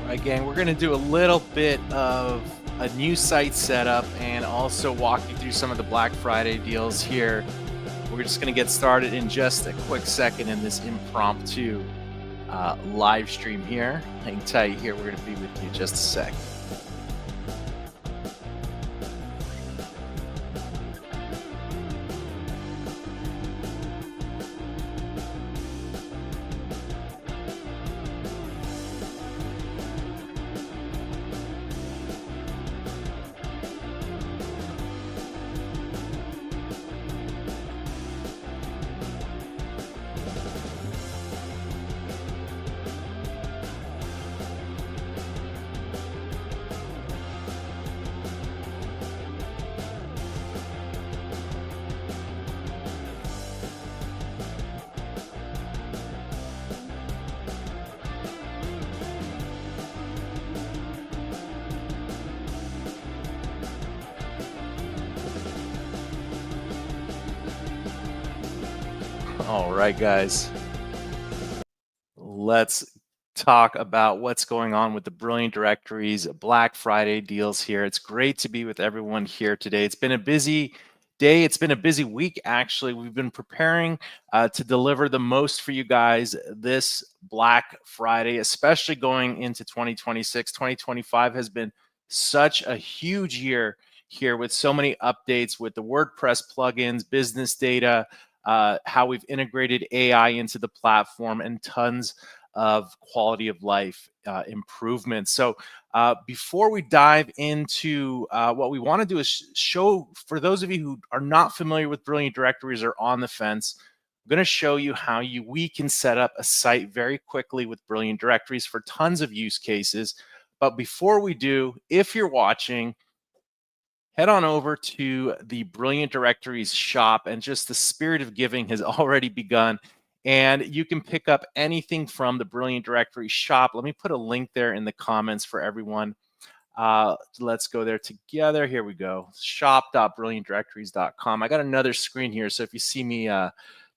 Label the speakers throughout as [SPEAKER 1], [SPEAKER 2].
[SPEAKER 1] Again, we're going to do a little bit of a new site setup and also walk you through some of the Black Friday deals here. We're just going to get started in just a quick second in this impromptu live stream here. Hang tight here. We're going to be with you just a sec. All right, guys. Let's talk about what's going on with the Brilliant Directories Black Friday deals here. It's great to be with everyone here today. It's been a busy day. It's been a busy week, actually. We've been preparing to deliver the most for you guys this Black Friday, especially going into 2026. 2025 has been such a huge year here with so many updates with the WordPress plugins, business data, how we've integrated AI into the platform, and tons of quality of life improvements. So before we dive into what we want to do is show, for those of you who are not familiar with Brilliant Directories or on the fence, I'm going to show you how we can set up a site very quickly with Brilliant Directories for tons of use cases. But before we do, if you're watching, head on over to the Brilliant Directories shop, and just the spirit of giving has already begun. And you can pick up anything from the Brilliant Directories shop. Let me put a link there in the comments for everyone. Let's go there together. Here we go. Shop.brilliantdirectories.com. I got another screen here, so if you see me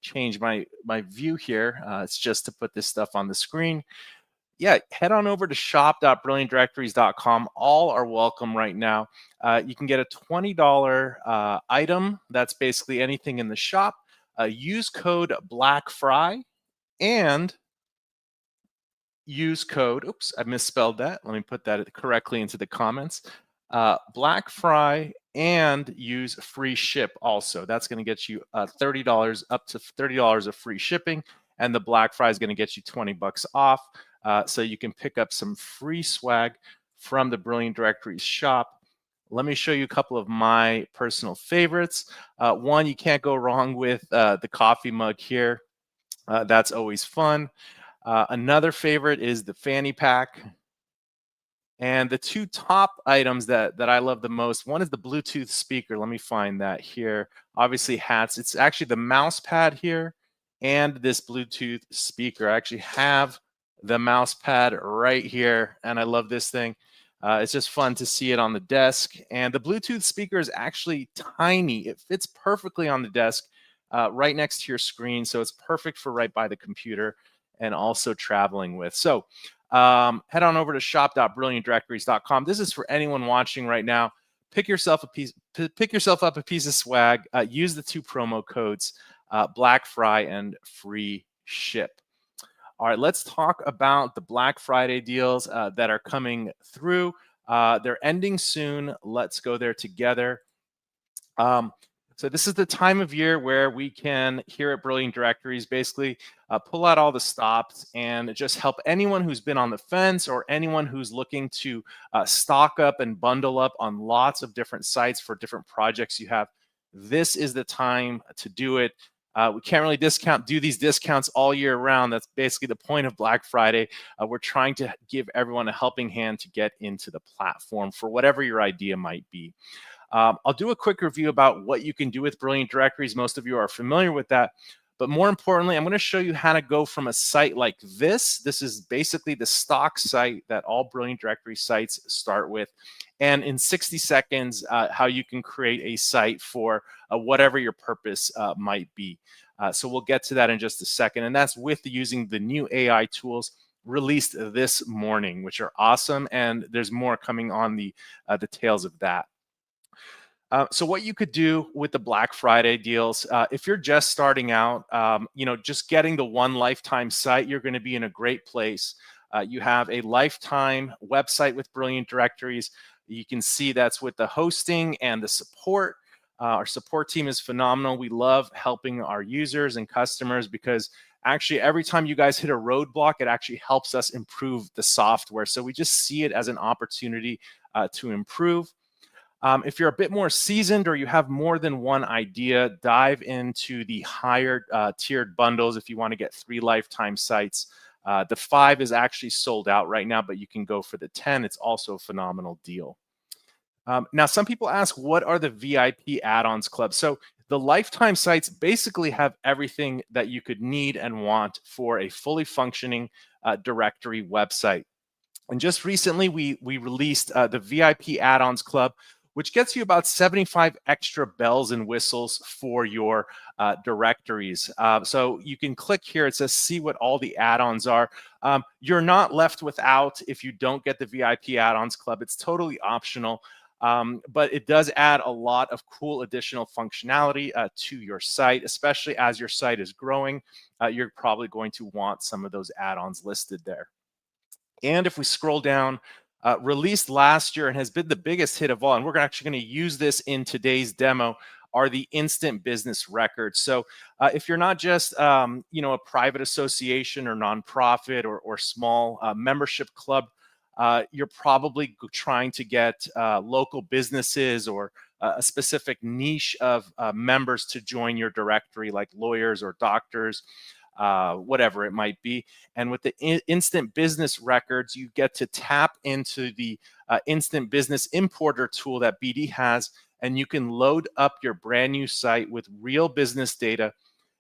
[SPEAKER 1] change my view here, it's just to put this stuff on the screen. Yeah, head on over to shop.brilliantdirectories.com. All are welcome right now. You can get a $20 item. That's basically anything in the shop. Use code BLACKFRY and use code, oops, I misspelled that. Let me put that correctly into the comments. BLACKFRY and use free ship also. That's going to get you $30, up to $30 of free shipping. And the Black Fry is going to get you 20 bucks off. So you can pick up some free swag from the Brilliant Directories shop. Let me show you a couple of my personal favorites. One, you can't go wrong with the coffee mug here. That's always fun. Another favorite is the fanny pack. And the two top items that I love the most, one is the Bluetooth speaker. Let me find that here. Obviously hats. It's actually the mouse pad here and this Bluetooth speaker. I actually have the mouse pad right here, and I love this thing. It's just fun to see it on the desk. And the Bluetooth speaker is actually tiny. It fits perfectly on the desk right next to your screen. So it's perfect for right by the computer and also traveling with. So head on over to shop.brilliantdirectories.com. This is for anyone watching right now. Pick yourself up a piece of swag. Use the two promo codes, Black Fry and free ship. All right, let's talk about the Black Friday deals that are coming through. They're ending soon. Let's go there together. So this is the time of year where we can, here at Brilliant Directories, basically pull out all the stops and just help anyone who's been on the fence or anyone who's looking to stock up and bundle up on lots of different sites for different projects you have. This is the time to do it. We can't really do these discounts all year round. That's basically the point of Black Friday. We're trying to give everyone a helping hand to get into the platform for whatever your idea might be. I'll do a quick review about what you can do with Brilliant Directories. Most of you are familiar with that. But more importantly, I'm going to show you how to go from a site like this. This is basically the stock site that all Brilliant Directory sites start with. And in 60 seconds, how you can create a site for whatever your purpose might be. So we'll get to that in just a second. And that's with using the new AI tools. released this morning, which are awesome, and there's more coming on the tails of that. So what you could do with the Black Friday deals, if you're just starting out, just getting the one lifetime site, you're going to be in a great place. You have a lifetime website with brilliant directories. You can see that's with the hosting and the support. Our support team is phenomenal. We love helping our users and customers because actually every time you guys hit a roadblock, it actually helps us improve the software. So we just see it as an opportunity to improve. If you're a bit more seasoned or you have more than one idea, dive into the higher tiered bundles if you want to get 3 lifetime sites. The 5 is actually sold out right now, but you can go for the 10. It's also a phenomenal deal. Now, some people ask, what are the VIP add-ons club? So the lifetime sites basically have everything that you could need and want for a fully functioning directory website. And just recently, we released the VIP add-ons club, which gets you about 75 extra bells and whistles for your directories. So you can click here. It says see what all the add-ons are. You're not left without if you don't get the VIP add-ons club. It's totally optional. But it does add a lot of cool additional functionality to your site, especially as your site is growing. You're probably going to want some of those add-ons listed there. And if we scroll down, released last year and has been the biggest hit of all, and we're actually going to use this in today's demo, are the instant business records. So if you're not just a private association or nonprofit or small membership club, you're probably trying to get local businesses or a specific niche of members to join your directory, like lawyers or doctors, whatever it might be. And with the instant business records, you get to tap into the instant business importer tool that BD has, and you can load up your brand new site with real business data.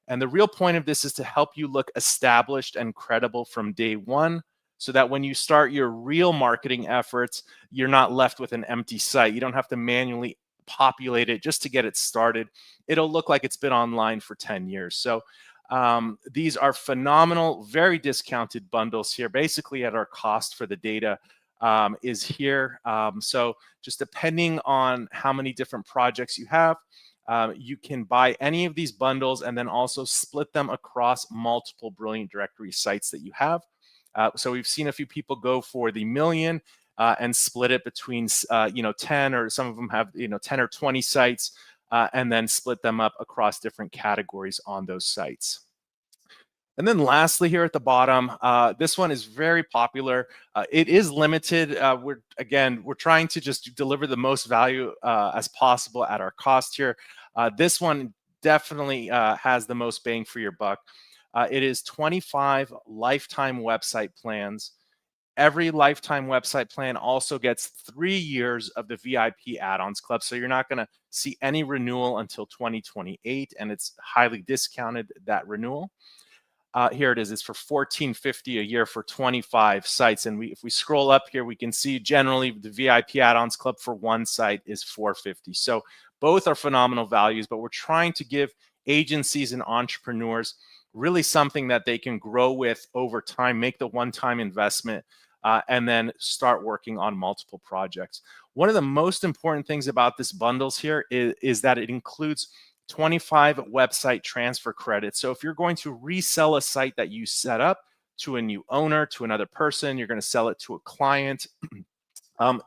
[SPEAKER 1] And the real point of this is to help you look established and credible from day one, so that when you start your real marketing efforts, you're not left with an empty site. You don't have to manually populate it just to get it started. It'll look like it's been online for 10 years. So these are phenomenal, very discounted bundles here. Basically at our cost for the data is here. So just depending on how many different projects you have, you can buy any of these bundles and then also split them across multiple Brilliant Directory sites that you have. So we've seen a few people go for the million and split it between 10, or some of them have 10 or 20 sites, and then split them up across different categories on those sites. And then lastly, here at the bottom, this one is very popular. It is limited. We're trying to just deliver the most value as possible at our cost here. This one definitely has the most bang for your buck. It is 25 lifetime website plans. Every lifetime website plan also gets 3 years of the VIP add-ons club. So you're not going to see any renewal until 2028, and it's highly discounted, that renewal. Here it is. It's for $14.50 a year for 25 sites. And if we scroll up here, we can see generally the VIP add-ons club for one site is $4.50. So both are phenomenal values, but we're trying to give agencies and entrepreneurs really something that they can grow with over time, make the one-time investment, and then start working on multiple projects. One of the most important things about this bundles here is that it includes 25 website transfer credits. So if you're going to resell a site that you set up to a new owner, to another person, you're going to sell it to a client,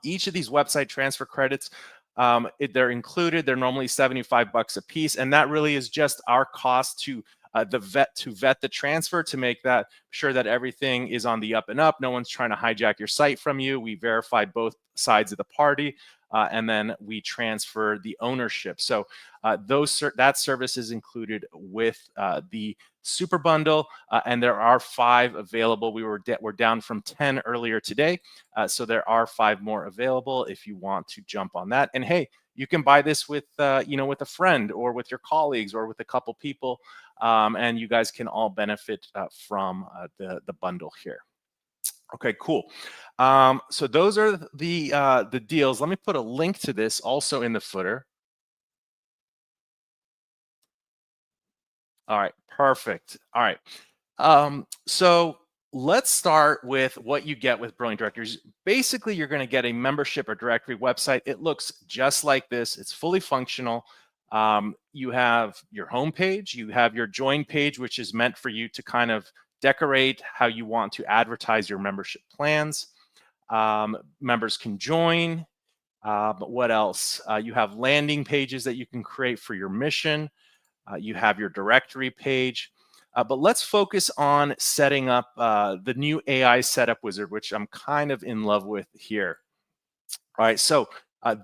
[SPEAKER 1] each of these website transfer credits, they're included. They're normally $75 a piece, and that really is just our cost to vet the transfer, to make that sure that everything is on the up and up. No one's trying to hijack your site from you. We verify both sides of the party, and then we transfer the ownership. So that service is included with the super bundle, and there are 5 available. We're down from 10 earlier today, so there are 5 more available if you want to jump on that. And hey, you can buy this with with a friend or with your colleagues or with a couple people, and you guys can all benefit from the bundle here. Okay, cool. So those are the deals. Let me put a link to this also in the footer. All right, perfect. All right. So Let's start with what you get with Brilliant Directories. Basically, you're going to get a membership or directory website. It looks just like this. It's fully functional. You have your home page, you have your join page, which is meant for you to kind of decorate how you want to advertise your membership plans. Members can join. But what else? You have landing pages that you can create for your mission. You have your directory page. But let's focus on setting up the new AI setup wizard, which I'm kind of in love with here. All right, so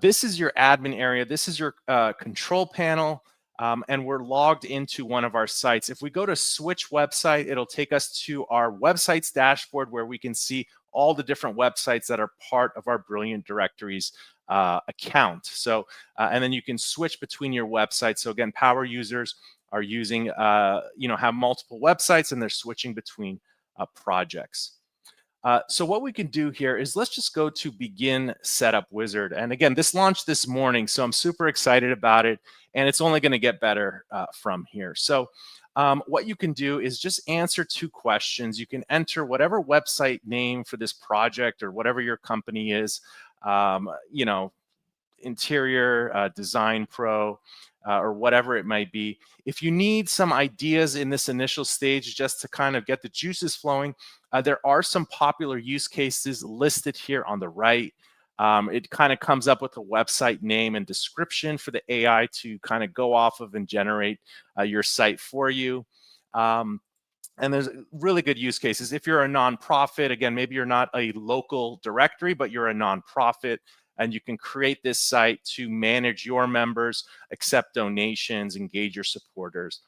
[SPEAKER 1] this is your admin area. This is your control panel, and we're logged into one of our sites. If we go to switch website, it'll take us to our websites dashboard where we can see all the different websites that are part of our Brilliant Directories account. So, and then you can switch between your websites. So again, power users are using, have multiple websites and they're switching between projects. So what we can do here is let's just go to begin setup wizard. And again, this launched this morning, so I'm super excited about it. And it's only going to get better from here. So what you can do is just answer 2 questions. You can enter whatever website name for this project or whatever your company is, interior, design pro, or whatever it might be. If you need some ideas in this initial stage just to kind of get the juices flowing, there are some popular use cases listed here on the right. It kind of comes up with a website name and description for the AI to kind of go off of and generate your site for you. And there's really good use cases. If you're a nonprofit, again, maybe you're not a local directory, but you're a nonprofit, and you can create this site to manage your members, accept donations, engage your supporters,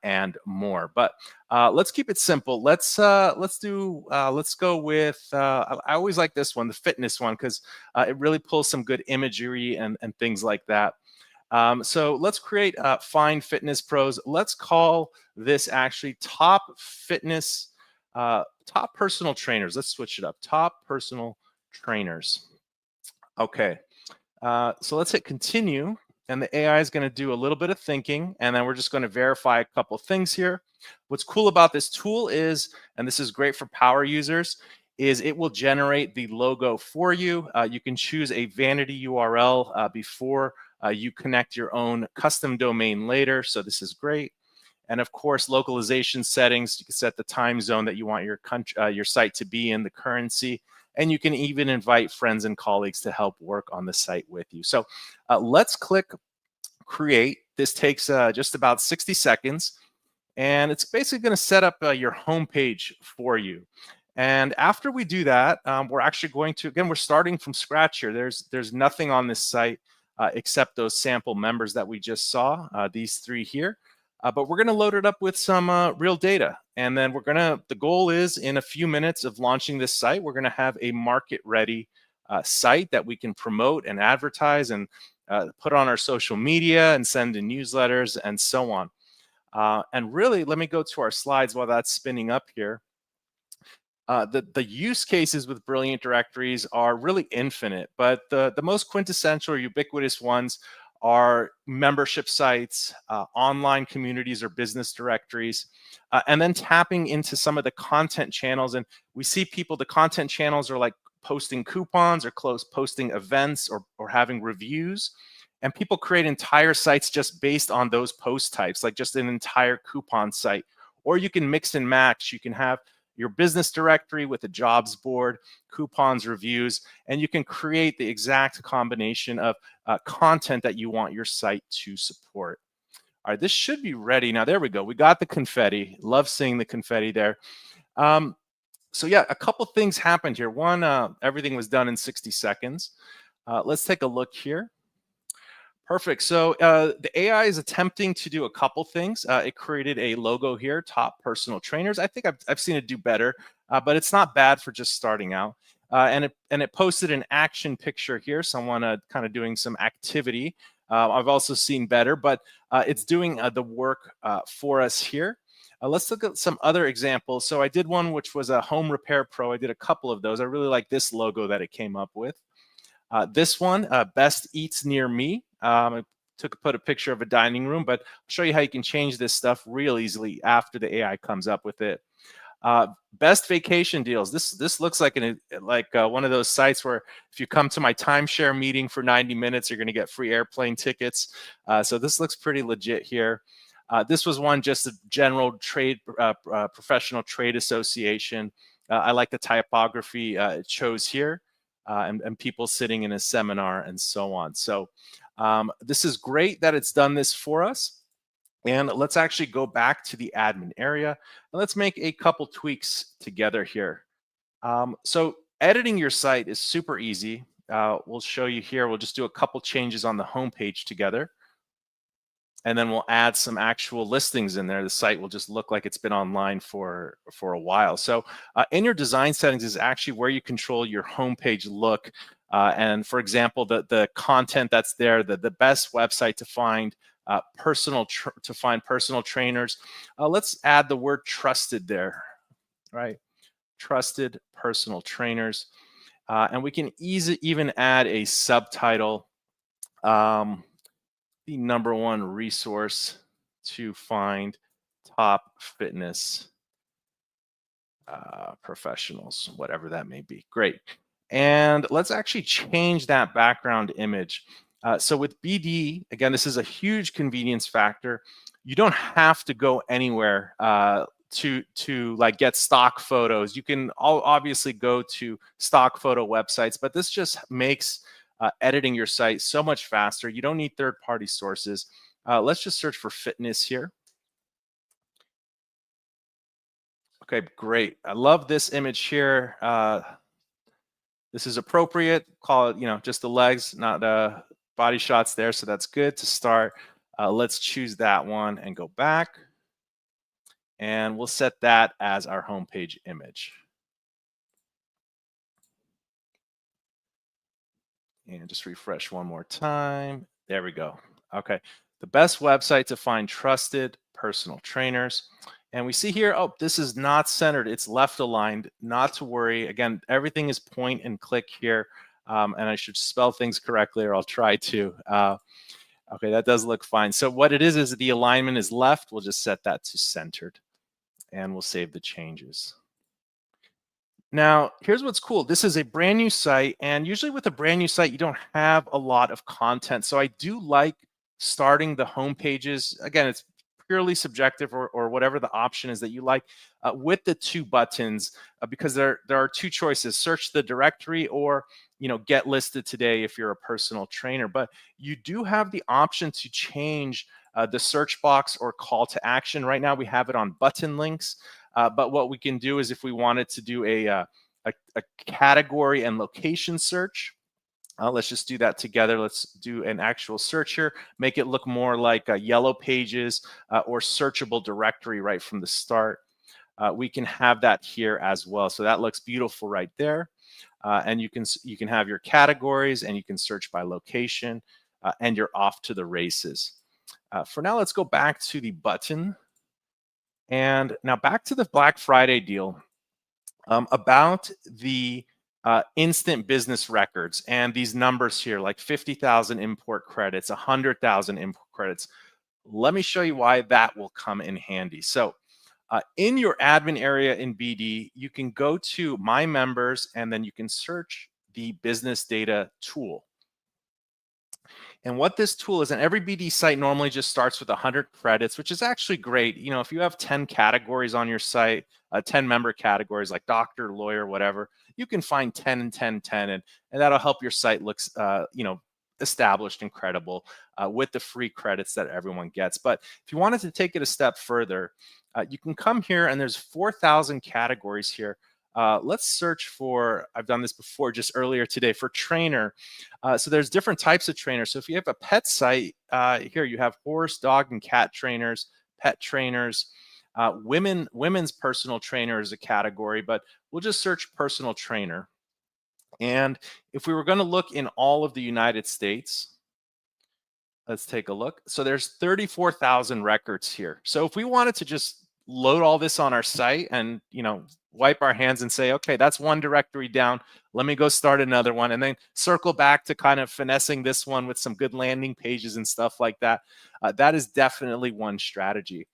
[SPEAKER 1] and more. But let's keep it simple. Let's go with. I always like this one, the fitness one, because it really pulls some good imagery and things like that. So let's create Find Fitness Pros. Let's call this actually top personal trainers. Let's switch it up. Top personal trainers. Okay, so let's hit continue, and the AI is going to do a little bit of thinking, and then we're just going to verify a couple things here. What's cool about this tool is, and this is great for power users, is it will generate the logo for you. You can choose a vanity URL before you connect your own custom domain later, so this is great. And of course, localization settings, you can set the time zone that you want your site to be in, the currency, and you can even invite friends and colleagues to help work on the site with you. So let's click create. This takes just about 60 seconds, and it's basically going to set up your home page for you. And after we do that, we're actually going to, again, we're starting from scratch here. There's nothing on this site except those sample members that we just saw, these 3 here. But we're going to load it up with some real data. And then the goal is in a few minutes of launching this site, we're going to have a market ready site that we can promote and advertise and put on our social media and send in newsletters and so on. And really, let me go to our slides while that's spinning up here. The use cases with Brilliant Directories are really infinite, but the most quintessential or ubiquitous ones are membership sites, online communities or business directories, and then tapping into some of the content channels. And we see the content channels are like posting coupons or posting events or having reviews. And people create entire sites just based on those post types, like just an entire coupon site. Or you can mix and match. You can have your business directory with a jobs board, coupons, reviews, and you can create the exact combination of content that you want your site to support. All right, this should be ready. Now, there we go. We got the confetti. Love seeing the confetti there. So yeah, a couple things happened here. One, everything was done in 60 seconds. Let's take a look here. Perfect. So the AI is attempting to do a couple things. It created a logo here, top personal trainers. I think I've seen it do better, but it's not bad for just starting out. And it posted an action picture here, someone kind of doing some activity. I've also seen better, but it's doing the work for us here. Let's look at some other examples. So I did one which was a home repair pro. I did a couple of those. I really like this logo that it came up with. This one, Best Eats Near Me. I put a picture of a dining room, but I'll show you how you can change this stuff real easily after the AI comes up with it. Best vacation deals. This looks like one of those sites where if you come to my timeshare meeting for 90 minutes, you're going to get free airplane tickets. So this looks pretty legit here. This was one just a general trade, professional trade association. I like the typography it shows here, and people sitting in a seminar and so on. So this is great that it's done this for us. And let's actually go back to the admin area and let's make a couple tweaks together here. So editing your site is super easy. We'll show you here. We'll just do a couple changes on the homepage together. And then we'll add some actual listings in there. The site will just look like it's been online for a while. So in your design settings is actually where you control your homepage look. And for example, the content that's there, the best website to find personal trainers. Let's add the word trusted there, right? Trusted personal trainers. And we can even add a subtitle. The #1 resource to find top fitness professionals, whatever that may be. Great. And let's actually change that background image. So with BD, again, this is a huge convenience factor. You don't have to go anywhere to like get stock photos. You can obviously go to stock photo websites, but this just makes editing your site so much faster. You don't need third-party sources. Let's just search for fitness here. Okay, great. I love this image here. This is appropriate. Call it, just the legs, not body shots there. So that's good to start. Let's choose that one and go back. And we'll set that as our homepage image. And just refresh one more time. There we go. Okay. The best website to find trusted personal trainers. And we see here, oh, this is not centered. It's left aligned. Not to worry. Again, everything is point and click here. And I should spell things correctly, or I'll try to. Okay, that does look fine. So what it is the alignment is left. We'll just set that to centered. And we'll save the changes. Now, here's what's cool. This is a brand new site, and usually with a brand new site, you don't have a lot of content. So I do like starting the home pages. Again, it's purely subjective, or whatever the option is that you like, with the 2 buttons, because there are 2 choices: search the directory, or get listed today if you're a personal trainer. But you do have the option to change the search box or call to action. Right now we have it on button links. But what we can do is, if we wanted to do a category and location search, let's just do that together. Let's do an actual search here, make it look more like yellow pages or searchable directory right from the start. We can have that here as well. So that looks beautiful right there. And you can have your categories, and you can search by location, and you're off to the races. For now, let's go back to the button. And now back to the Black Friday deal, about the instant business records and these numbers here, like 50,000 import credits, 100,000 import credits. Let me show you why that will come in handy. So in your admin area in BD, you can go to My Members, and then you can search the business data tool. And what this tool is, and every BD site normally just starts with 100 credits, which is actually great. If you have 10 categories on your site, 10 member categories like doctor, lawyer, whatever, you can find 10 and 10, 10, and that'll help your site look, established and credible with the free credits that everyone gets. But if you wanted to take it a step further, you can come here, and there's 4,000 categories here. Let's search for, I've done this before just earlier today, for trainer. So there's different types of trainers. So if you have a pet site, here you have horse, dog, and cat trainers, pet trainers, women's personal trainer is a category, but we'll just search personal trainer. And if we were going to look in all of the United States, let's take a look. So there's 34,000 records here. So if we wanted to just load all this on our site and, wipe our hands and say, okay, that's one directory down, let me go start another one, and then circle back to kind of finessing this one with some good landing pages and stuff like that. That is definitely one strategy.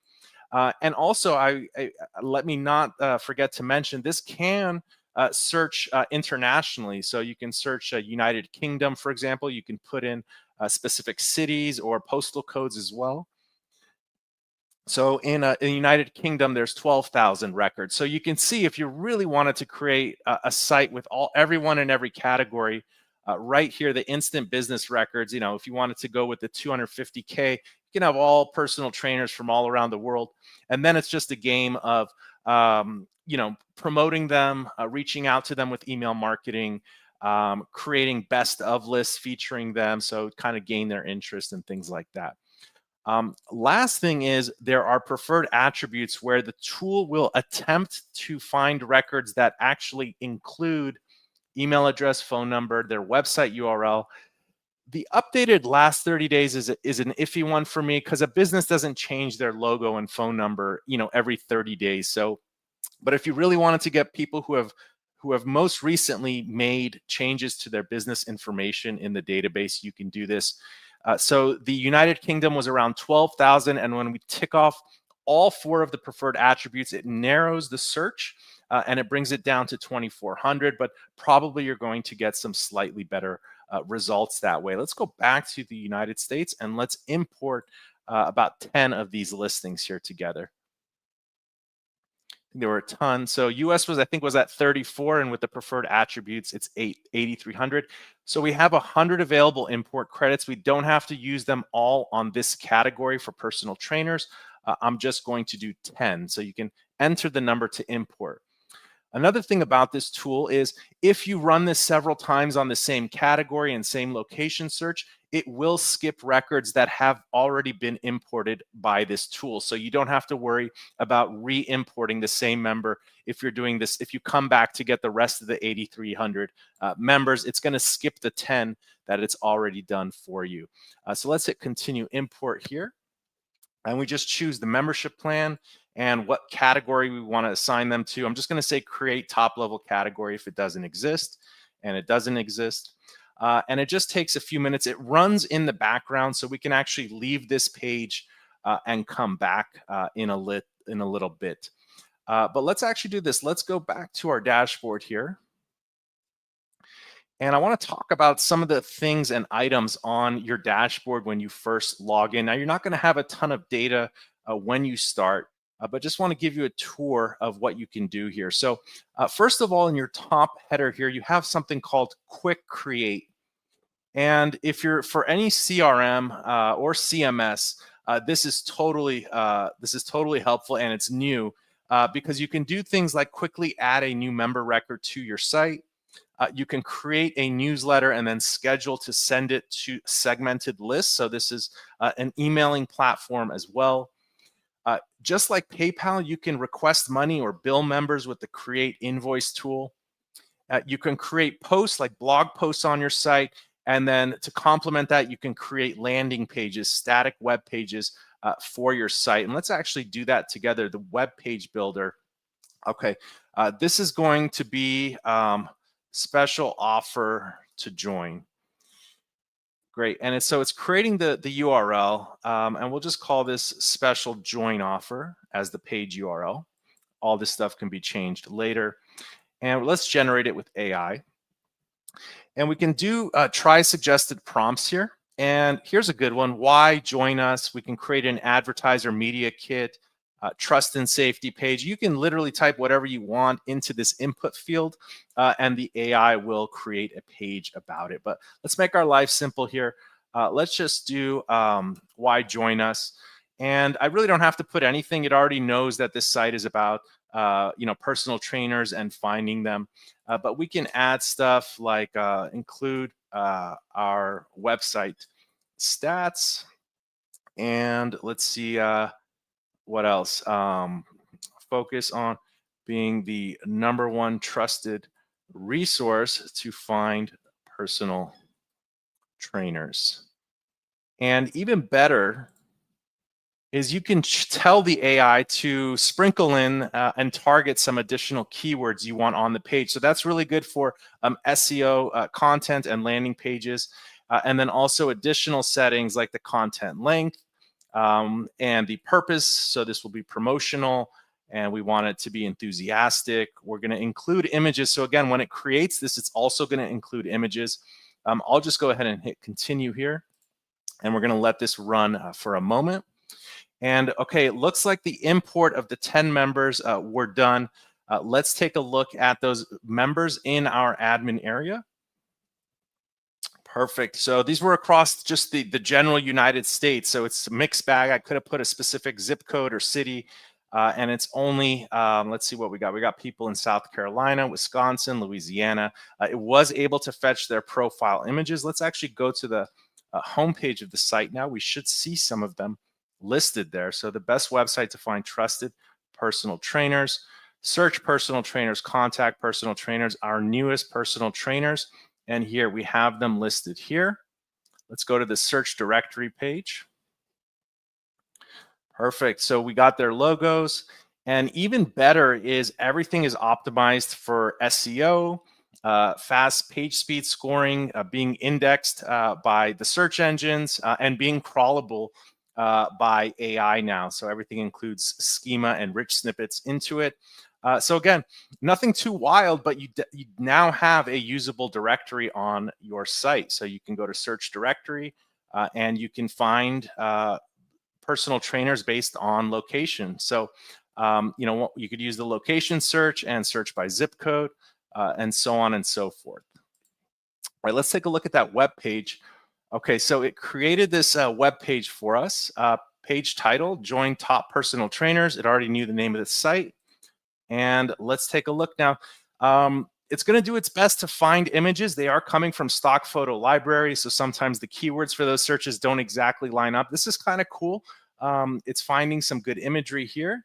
[SPEAKER 1] And also, let me not forget to mention, this can search internationally. So you can search United Kingdom, for example. You can put in specific cities or postal codes as well. So in the United Kingdom, there's 12,000 records. So you can see, if you really wanted to create a site with everyone in every category, right here, the instant business records, if you wanted to go with the 250K, you can have all personal trainers from all around the world. And then it's just a game of, promoting them, reaching out to them with email marketing, creating best of lists featuring them. So kind of gain their interest and things like that. Last thing is, there are preferred attributes where the tool will attempt to find records that actually include email address, phone number, their website URL. The updated last 30 days is an iffy one for me, because a business doesn't change their logo and phone number, every 30 days. So, but if you really wanted to get people who have most recently made changes to their business information in the database, you can do this. So the United Kingdom was around 12,000. And when we tick off all 4 of the preferred attributes, it narrows the search and it brings it down to 2,400. But probably you're going to get some slightly better results that way. Let's go back to the United States and let's import about 10 of these listings here together. There were a ton. So US I think was at 34, and with the preferred attributes, it's 8,300. So we have 100 available import credits. We don't have to use them all on this category for personal trainers. I'm just going to do 10. So you can enter the number to import. Another thing about this tool is, if you run this several times on the same category and same location search, it will skip records that have already been imported by this tool. So you don't have to worry about re-importing the same member. If you're doing this, if you come back to get the rest of the 8,300 members, it's going to skip the 10 that it's already done for you. So let's hit continue import here. And we just choose the membership plan and what category we want to assign them to. I'm just going to say create top level category if it doesn't exist, and it doesn't exist. And it just takes a few minutes. It runs in the background, so we can actually leave this page and come back in a little bit. But let's actually do this. Let's go back to our dashboard here. And I want to talk about some of the things and items on your dashboard when you first log in. Now, you're not going to have a ton of data when you start, but just want to give you a tour of what you can do here. So first of all, in your top header here, you have something called Quick Create. And if you're for any CRM or CMS, this is totally helpful, and it's new because you can do things like quickly add a new member record to your site. You can create a newsletter and then schedule to send it to segmented lists. So this is an emailing platform as well. Just like PayPal, you can request money or bill members with the Create Invoice tool. You can create posts like blog posts on your site. And then to complement that, you can create landing pages, static web pages for your site. And let's actually do that together, the web page builder. Okay, this is going to be special offer to join. Great, and so it's creating the URL, and we'll just call this special join offer as the page URL. All this stuff can be changed later. And let's generate it with AI. And we can do try suggested prompts here. And here's a good one. Why join us? We can create an advertiser media kit, trust and safety page. You can literally type whatever you want into this input field, and the AI will create a page about it. But let's make our life simple here. Let's just do why join us. And I really don't have to put anything. It already knows that this site is about personal trainers and finding them. But we can add stuff like include our website stats, and let's see what else. Focus on being the #1 trusted resource to find personal trainers. And even better is you can tell the AI to sprinkle in and target some additional keywords you want on the page. So that's really good for SEO content and landing pages. And then also additional settings like the content length, And the purpose, so this will be promotional, and we want it to be enthusiastic. We're going to include images. So again, when it creates this, it's also going to include images. I'll just go ahead and hit continue here, and we're going to let this run for a moment. And okay, it looks like the import of the 10 members were done. Let's take a look at those members in our admin area. Perfect. So these were across just the general United States. So it's a mixed bag. I could have put a specific zip code or city, and it's only, let's see what we got. We got people in South Carolina, Wisconsin, Louisiana. It was able to fetch their profile images. Let's actually go to the homepage of the site now. We should see some of them listed there. So the best website to find trusted personal trainers, search personal trainers, contact personal trainers, our newest personal trainers. And here we have them listed here. Let's go to the search directory page. Perfect. So we got their logos. And even better is everything is optimized for SEO, fast page speed scoring, being indexed by the search engines, and being crawlable by AI now. So everything includes schema and rich snippets into it. So again, nothing too wild, but you now have a usable directory on your site. So you can go to search directory and you can find personal trainers based on location. So, you could use the location search and search by zip code and so on and so forth. All right, let's take a look at that web page. Okay, so it created this web page for us. Page title, join top personal trainers. It already knew the name of the site. And let's take a look now. It's going to do its best to find images. They are coming from stock photo library, so sometimes the keywords for those searches don't exactly line up. This is kind of cool. It's finding some good imagery here.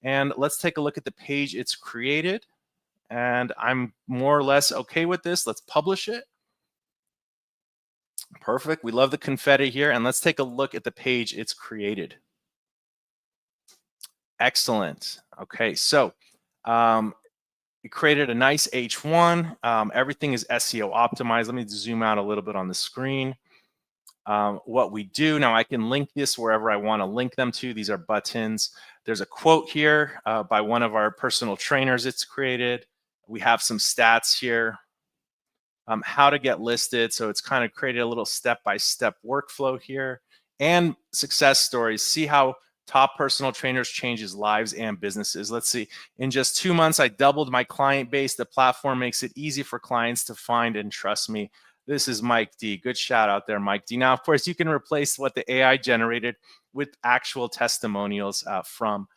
[SPEAKER 1] And let's take a look at the page it's created. And I'm more or less okay with this. Let's publish it. Perfect. We love the confetti here. And let's take a look at the page it's created. Excellent. Okay, so we created a nice H1. Everything is SEO optimized. Let me zoom out a little bit on the screen. What we do now, I can link this wherever I want to link them to. These are buttons. There's a quote here by one of our personal trainers it's created. We have some stats here. How to get listed. So it's kind of created a little step-by-step workflow here, and success stories. See how top personal trainers changes lives and businesses. Let's see. In just 2 months, I doubled my client base. The platform makes it easy for clients to find and trust me. This is Mike D. Good shout out there, Mike D. Now, of course, you can replace what the AI generated with actual testimonials from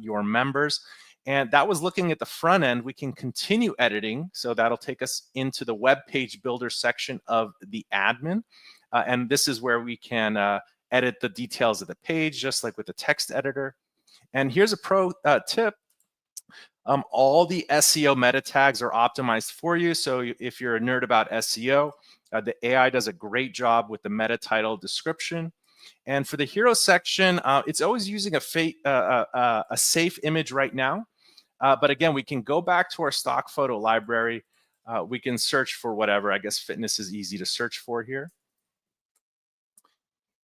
[SPEAKER 1] your members. And that was looking at the front end. We can continue editing. So that'll take us into the web page builder section of the admin. And this is where we can edit the details of the page, just like with the text editor. And here's a pro tip. All the SEO meta tags are optimized for you. So if you're a nerd about SEO, the AI does a great job with the meta title description. And for the hero section, it's always using a safe image right now. But again, we can go back to our stock photo library. We can search for whatever. I guess fitness is easy to search for here.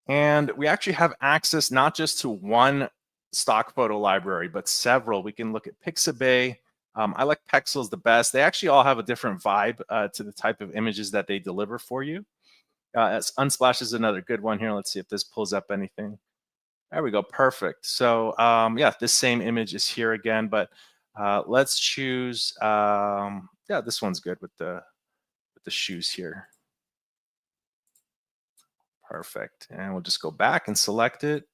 [SPEAKER 1] And we actually have access not just to one stock photo library, but several. We can look at Pixabay. I like Pexels the best. They actually all have a different vibe to the type of images that they deliver for you. Unsplash is another good one here. Let's see if this pulls up anything. There we go. Perfect. So yeah, this same image is here again, but let's choose. Yeah, this one's good with the shoes here. Perfect. And we'll just go back and select it.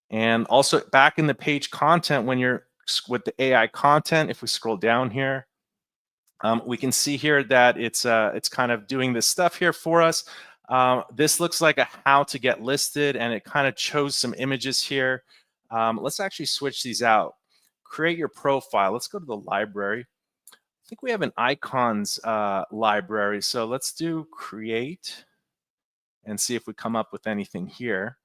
[SPEAKER 1] And also back in the page content, when you're with the AI content, if we scroll down here, we can see here that it's kind of doing this stuff here for us. This looks like a how to get listed, and it kind of chose some images here. Let's actually switch these out. Create your profile. Let's go to the library. I think we have an icons library. So let's do create and see if we come up with anything here.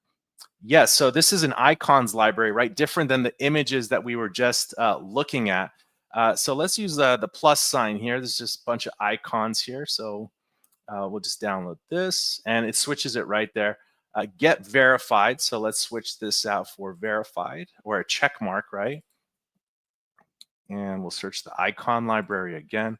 [SPEAKER 1] Yes, so this is an icons library, right? Different than the images that we were just looking at. So let's use the plus sign here. There's just a bunch of icons here. So we'll just download this, and it switches it right there. get verified. So let's switch this out for verified or a check mark, right? And we'll search the icon library again.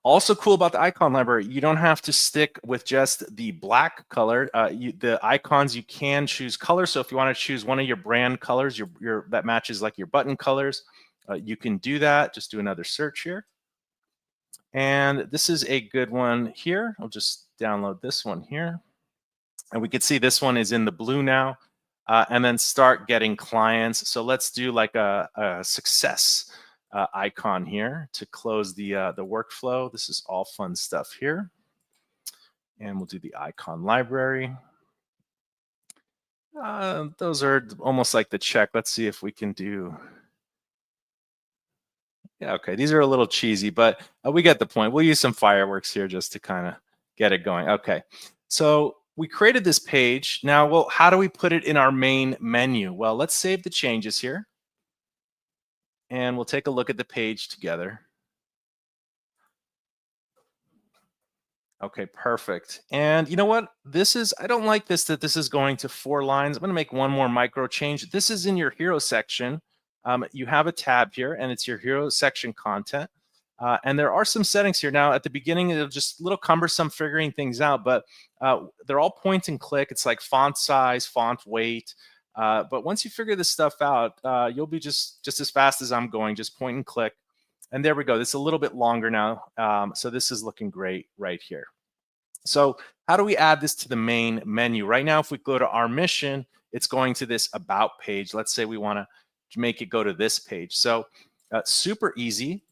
[SPEAKER 1] Also cool about the icon library, you don't have to stick with just the black color. The icons, you can choose color. So if you want to choose one of your brand colors, that matches like your button colors, you can do that. Just do another search here. And this is a good one here. I'll just download this one here. And we can see this one is in the blue now. And then start getting clients. So let's do like a success icon here to close the workflow. This is all fun stuff here. And we'll do the icon library. Those are almost like the check. Let's see if we can do. Yeah, okay. These are a little cheesy, but we get the point. We'll use some fireworks here just to kind of get it going. Okay. So we created this page. Now, well, how do we put it in our main menu? Well, let's save the changes here. And we'll take a look at the page together. Okay, perfect. And you know what? I don't like that this is going to 4 lines. I'm going to make one more micro change. This is in your hero section. You have a tab here and it's your hero section content. And there are some settings here. Now at the beginning, it's just a little cumbersome figuring things out, but they're all point and click. It's like font size, font weight. But once you figure this stuff out, you'll be just as fast as I'm going, just point and click. And there we go. This is a little bit longer now. So this is looking great right here. So how do we add this to the main menu? Right now, if we go to our mission, it's going to this about page. Let's say we want to make it go to this page. So super easy.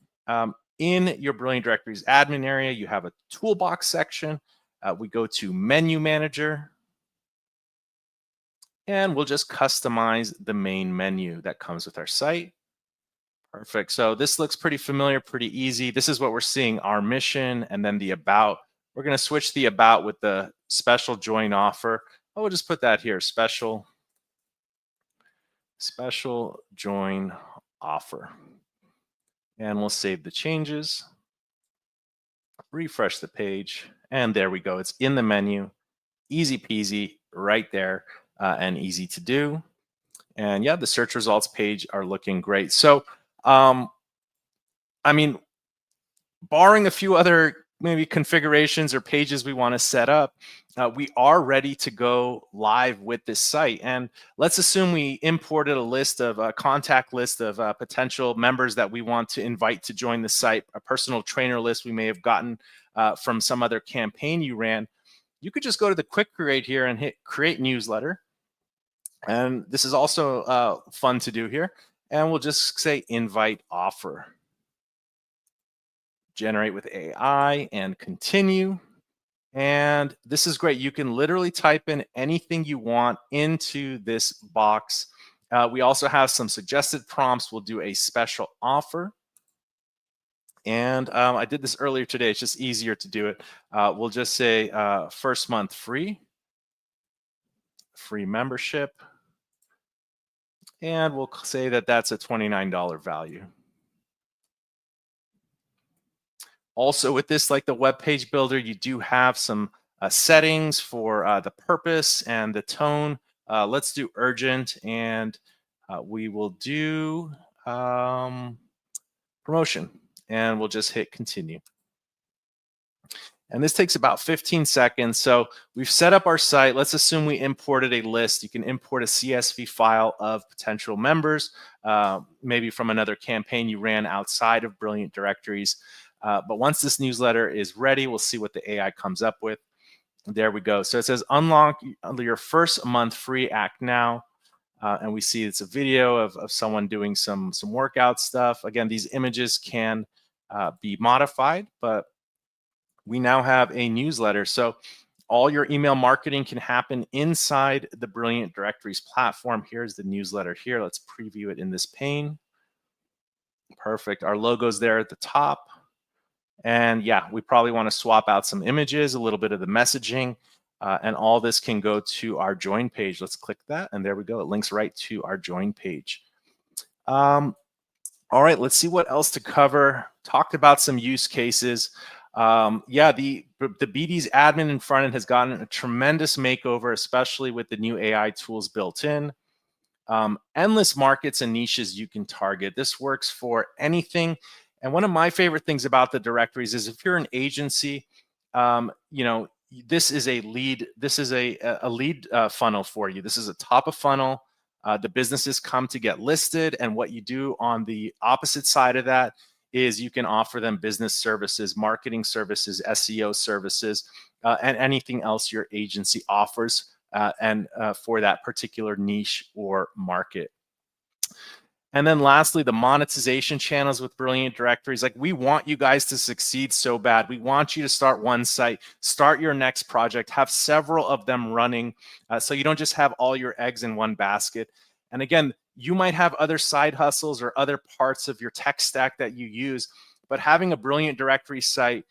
[SPEAKER 1] In your Brilliant Directories admin area, you have a toolbox section. We go to menu manager. And we'll just customize the main menu that comes with our site. Perfect. So this looks pretty familiar, pretty easy. This is what we're seeing, our mission and then the about. We're going to switch the about with the special join offer. Oh, we'll just put that here, special join offer. And we'll save the changes, refresh the page, and there we go. It's in the menu, easy peasy, right there, and easy to do. And yeah, the search results page are looking great. So, I mean, barring a few other maybe configurations or pages we want to set up, we are ready to go live with this site. And let's assume we imported a contact list of potential members that we want to invite to join the site, a personal trainer list we may have gotten from some other campaign you ran. You could just go to the quick create here and hit create newsletter. And this is also fun to do here. And we'll just say invite offer. Generate with AI and continue. And this is great. You can literally type in anything you want into this box. We also have some suggested prompts. We'll do a special offer. And I did this earlier today. It's just easier to do it. We'll just say first month free membership. And we'll say that that's a $29 value. Also with this, like the web page builder, you do have some settings for the purpose and the tone. Let's do urgent, and we will do promotion, and we'll just hit continue. And this takes about 15 seconds. So we've set up our site. Let's assume we imported a list. You can import a CSV file of potential members, maybe from another campaign you ran outside of Brilliant Directories. But once this newsletter is ready, we'll see what the AI comes up with. There we go. So it says unlock your first month free, act now. And we see it's a video of someone doing some workout stuff. Again, these images can be modified, but we now have a newsletter. So all your email marketing can happen inside the Brilliant Directories platform. Here's the newsletter here. Let's preview it in this pane. Perfect. Our logo's there at the top. And yeah, we probably want to swap out some images, a little bit of the messaging, and all this can go to our join page. Let's click that, and there we go. It links right to our join page. All right, let's see what else to cover. Talked about some use cases. Yeah, the BD's admin in front end has gotten a tremendous makeover, especially with the new AI tools built in. Endless markets and niches you can target. This works for anything. And one of my favorite things about the directories is if you're an agency, this is a lead. This is a lead funnel for you. This is a top of funnel. The businesses come to get listed, and what you do on the opposite side of that is you can offer them business services, marketing services, SEO services, and anything else your agency offers for that particular niche or market. And then lastly, the monetization channels with Brilliant Directories. Like, we want you guys to succeed so bad. We want you to start one site, start your next project, have several of them running, so you don't just have all your eggs in one basket. And again, you might have other side hustles or other parts of your tech stack that you use, but having a Brilliant Directory site,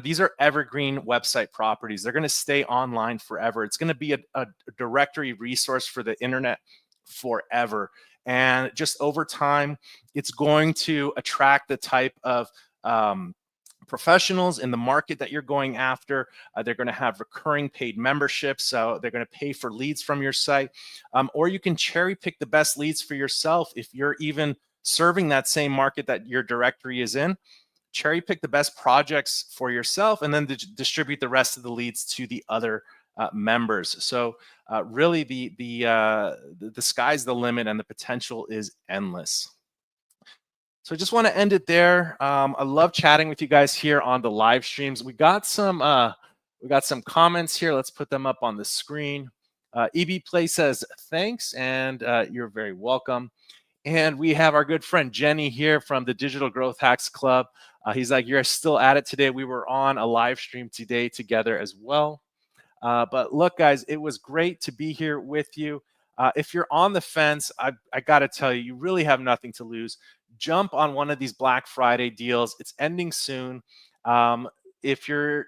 [SPEAKER 1] these are evergreen website properties. They're going to stay online forever. It's going to be a directory resource for the internet forever. And just over time, it's going to attract the type of professionals in the market that you're going after. They're going to have recurring paid memberships, so they're going to pay for leads from your site. Or you can cherry pick the best leads for yourself if you're even serving that same market that your directory is in. Cherry pick the best projects for yourself, and then distribute the rest of the leads to the other members. So really, the sky's the limit, and the potential is endless. So I just want to end it there. I love chatting with you guys here on the live streams. We got some comments here. Let's put them up on the screen. EB Play says thanks, and you're very welcome. And we have our good friend Jenny here from the Digital Growth Hacks Club. He's like, you're still at it today. We were on a live stream today together as well. But look, guys, it was great to be here with you. If you're on the fence, I got to tell you, you really have nothing to lose. Jump on one of these Black Friday deals. It's ending soon. If you're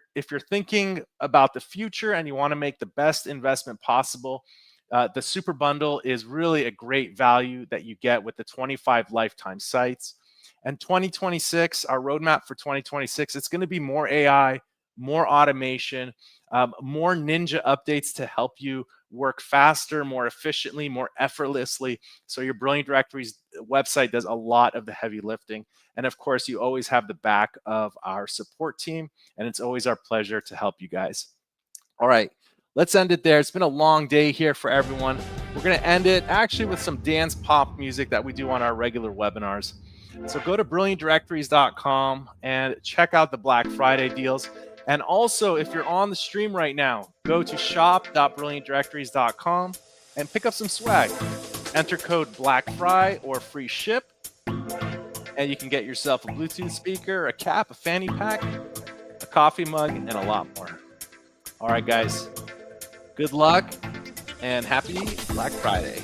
[SPEAKER 1] thinking about the future and you want to make the best investment possible, the Super Bundle is really a great value that you get with the 25 lifetime sites. And 2026, our roadmap for 2026, it's going to be more AI, more automation, more ninja updates to help you work faster, more efficiently, more effortlessly. So your Brilliant Directories website does a lot of the heavy lifting. And of course, you always have the back of our support team, and it's always our pleasure to help you guys. All right, let's end it there. It's been a long day here for everyone. We're going to end it actually with some dance pop music that we do on our regular webinars. So go to brilliantdirectories.com and check out the Black Friday deals. And also, if you're on the stream right now, go to shop.brilliantdirectories.com and pick up some swag. Enter code BLACKFRY or free ship, and you can get yourself a Bluetooth speaker, a cap, a fanny pack, a coffee mug, and a lot more. All right, guys, good luck and happy Black Friday.